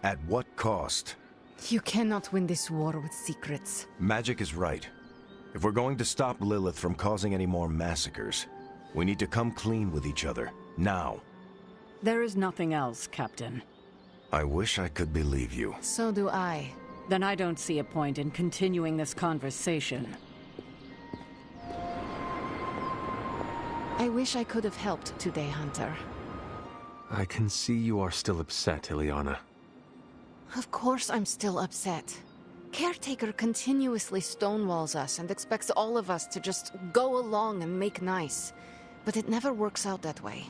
At what cost? You cannot win this war with secrets. Magic is right. If we're going to stop Lilith from causing any more massacres, we need to come clean with each other, now. There is nothing else, Captain. I wish I could believe you. So do I. Then I don't see a point in continuing this conversation. I wish I could have helped today, Hunter. I can see you are still upset, Ileana. Of course I'm still upset. Caretaker continuously stonewalls us and expects all of us to just go along and make nice. But it never works out that way.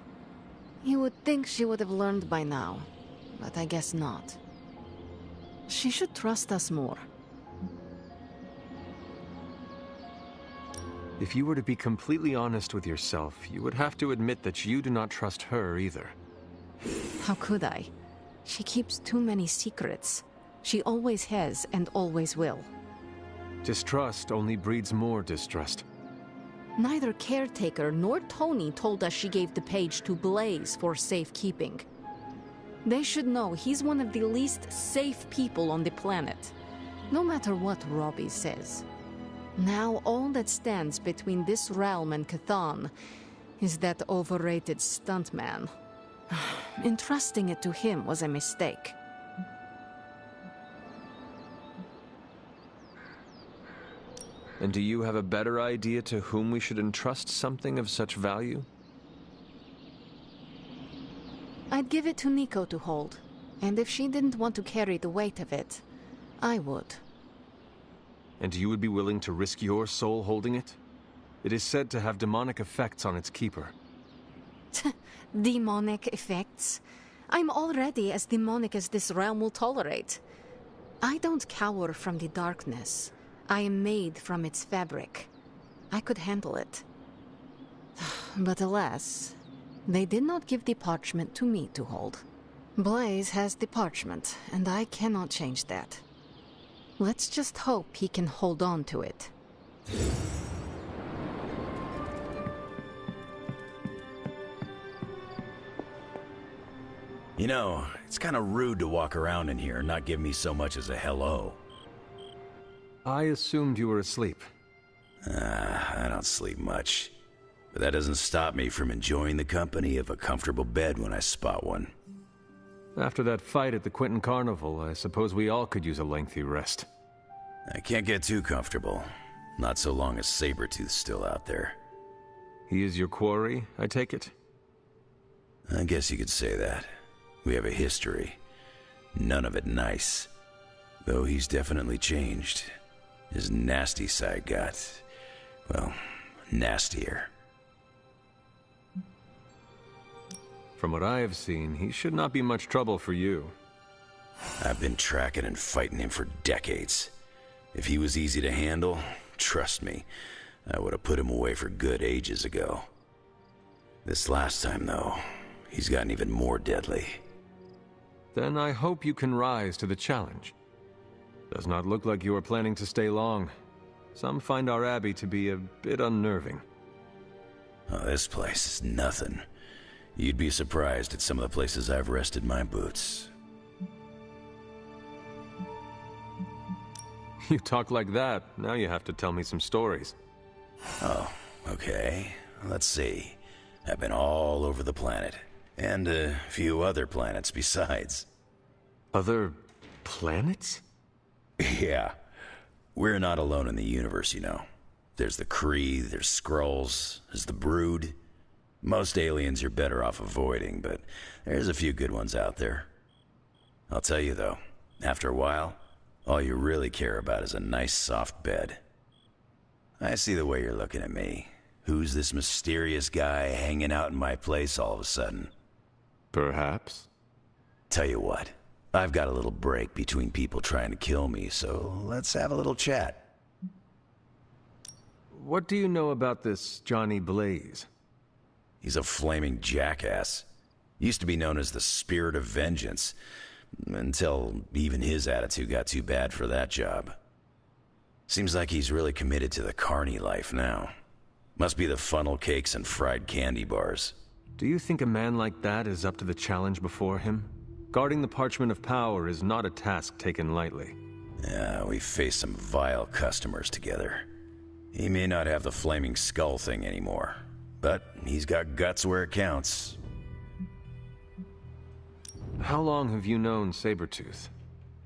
You would think she would have learned by now, but I guess not. She should trust us more. If you were to be completely honest with yourself, you would have to admit that you do not trust her either. How could I? She keeps too many secrets. She always has and always will. Distrust only breeds more distrust. Neither Caretaker nor Tony told us she gave the page to Blaze for safekeeping. They should know he's one of the least safe people on the planet, no matter what Robbie says. Now all that stands between this realm and Cathan is that overrated stuntman. Entrusting it to him was a mistake. And do you have a better idea to whom we should entrust something of such value? I'd give it to Nico to hold, and if she didn't want to carry the weight of it, I would. And you would be willing to risk your soul holding it? It is said to have demonic effects on its keeper. Demonic effects? I'm already as demonic as this realm will tolerate. I don't cower from the darkness. I am made from its fabric. I could handle it. But alas, they did not give the parchment to me to hold. Blaze has the parchment, and I cannot change that. Let's just hope he can hold on to it. You know, it's kind of rude to walk around in here and not give me so much as a hello. I assumed you were asleep. I don't sleep much. But that doesn't stop me from enjoying the company of a comfortable bed when I spot one. After that fight at the Quentin Carnival, I suppose we all could use a lengthy rest. I can't get too comfortable. Not so long as Sabretooth's still out there. He is your quarry, I take it? I guess you could say that. We have a history. None of it nice. Though he's definitely changed. His nasty side got, well, nastier. From what I have seen, he should not be much trouble for you. I've been tracking and fighting him for decades. If he was easy to handle, trust me, I would have put him away for good ages ago. This last time, though, he's gotten even more deadly. Then I hope you can rise to the challenge. Does not look like you are planning to stay long. Some find our abbey to be a bit unnerving. Oh, this place is nothing. You'd be surprised at some of the places I've rested my boots. You talk like that, now you have to tell me some stories. Oh, okay. Let's see. I've been all over the planet. And a few other planets besides. Other planets? Yeah. We're not alone in the universe, you know. There's the Kree, there's Skrulls, there's the Brood. Most aliens you're better off avoiding, but there's a few good ones out there. I'll tell you though, after a while, all you really care about is a nice soft bed. I see the way you're looking at me. Who's this mysterious guy hanging out in my place all of a sudden? Perhaps. Tell you what, I've got a little break between people trying to kill me, so let's have a little chat. What do you know about this Johnny Blaze? He's a flaming jackass. Used to be known as the Spirit of Vengeance, until even his attitude got too bad for that job. Seems like he's really committed to the carny life now. Must be the funnel cakes and fried candy bars. Do you think a man like that is up to the challenge before him? Guarding the Parchment of Power is not a task taken lightly. Yeah, we faced some vile customers together. He may not have the flaming skull thing anymore, but he's got guts where it counts. How long have you known Sabretooth?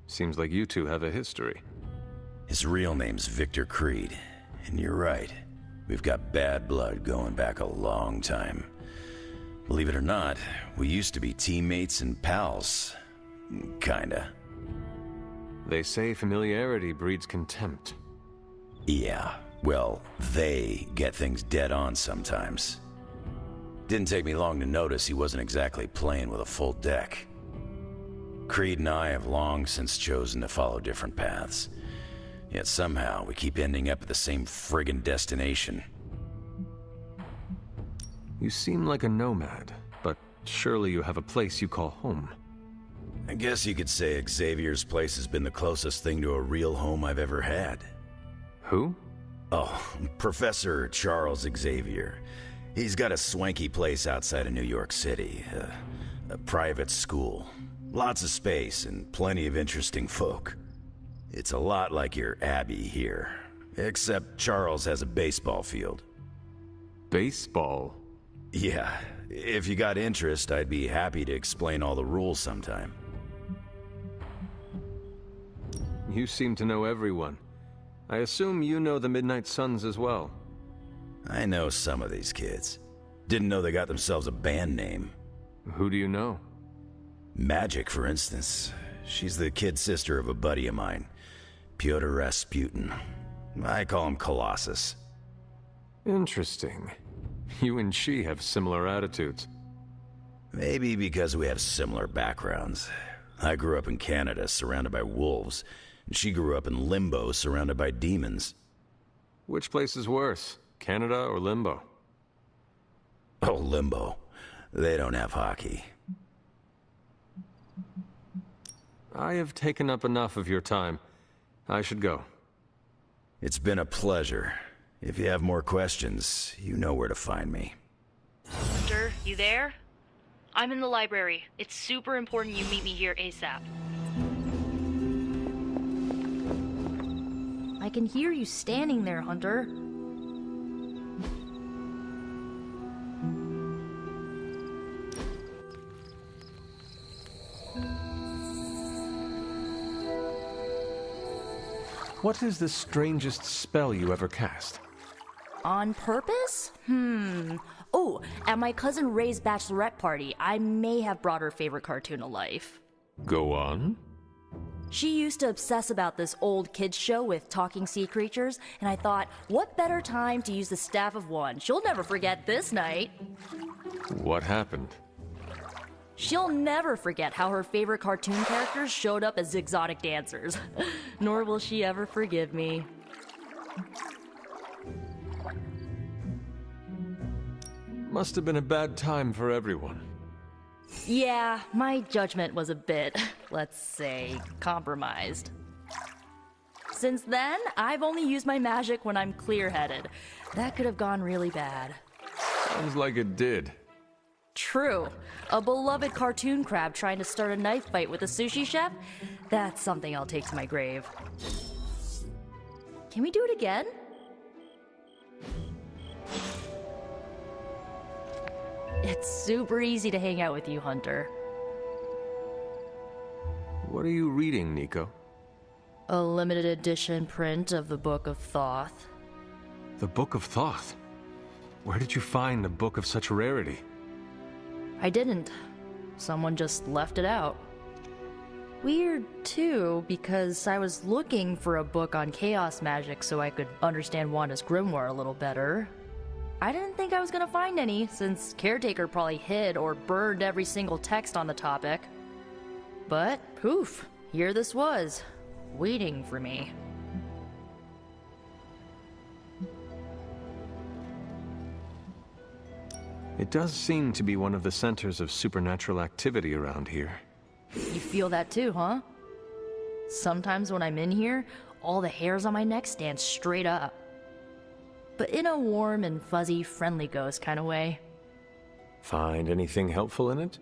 Seems like you two have a history. His real name's Victor Creed, and you're right. We've got bad blood going back a long time. Believe it or not, we used to be teammates and pals. Kinda. They say familiarity breeds contempt. Yeah, well, they get things dead on sometimes. Didn't take me long to notice he wasn't exactly playing with a full deck. Creed and I have long since chosen to follow different paths. Yet somehow we keep ending up at the same friggin' destination. You seem like a nomad, but surely you have a place you call home. I guess you could say Xavier's place has been the closest thing to a real home I've ever had. Who? Oh, Professor Charles Xavier. He's got a swanky place outside of New York City. A private school. Lots of space and plenty of interesting folk. It's a lot like your Abbey here, except Charles has a baseball field. Baseball? Yeah, if you got interest, I'd be happy to explain all the rules sometime. You seem to know everyone. I assume you know the Midnight Suns as well. I know some of these kids. Didn't know they got themselves a band name. Who do you know? Magic, for instance. She's the kid sister of a buddy of mine, Pyotr Rasputin. I call him Colossus. Interesting. You and she have similar attitudes. Maybe because we have similar backgrounds. I grew up in Canada, surrounded by wolves, and she grew up in Limbo, surrounded by demons. Which place is worse, Canada or Limbo? Oh, Limbo. They don't have hockey. I have taken up enough of your time. I should go. It's been a pleasure. If you have more questions, you know where to find me. Hunter, you there? I'm in the library. It's super important you meet me here ASAP. I can hear you standing there, Hunter. What is the strangest spell you ever cast? On purpose? Oh, at my cousin Ray's bachelorette party, I may have brought her favorite cartoon to life. Go on. She used to obsess about this old kids show with talking sea creatures, and I thought, what better time to use the Staff of One? She'll never forget this night. What happened? She'll never forget how her favorite cartoon characters showed up as exotic dancers. Nor will she ever forgive me. Must have been a bad time for everyone. Yeah, my judgment was a bit, let's say, compromised. Since then, I've only used my magic when I'm clear-headed. That could have gone really bad. Sounds like it did. True. A beloved cartoon crab trying to start a knife fight with a sushi chef? That's something I'll take to my grave. Can we do it again? It's super easy to hang out with you, Hunter. What are you reading, Nico? A limited edition print of the Book of Thoth. The Book of Thoth? Where did you find a book of such rarity? I didn't. Someone just left it out. Weird, too, because I was looking for a book on chaos magic so I could understand Wanda's grimoire a little better. I didn't think I was gonna find any, since Caretaker probably hid or burned every single text on the topic. But, poof, here this was, waiting for me. It does seem to be one of the centers of supernatural activity around here. You feel that too, huh? Sometimes when I'm in here, all the hairs on my neck stand straight up. But in a warm and fuzzy, friendly ghost kind of way. Find anything helpful in it?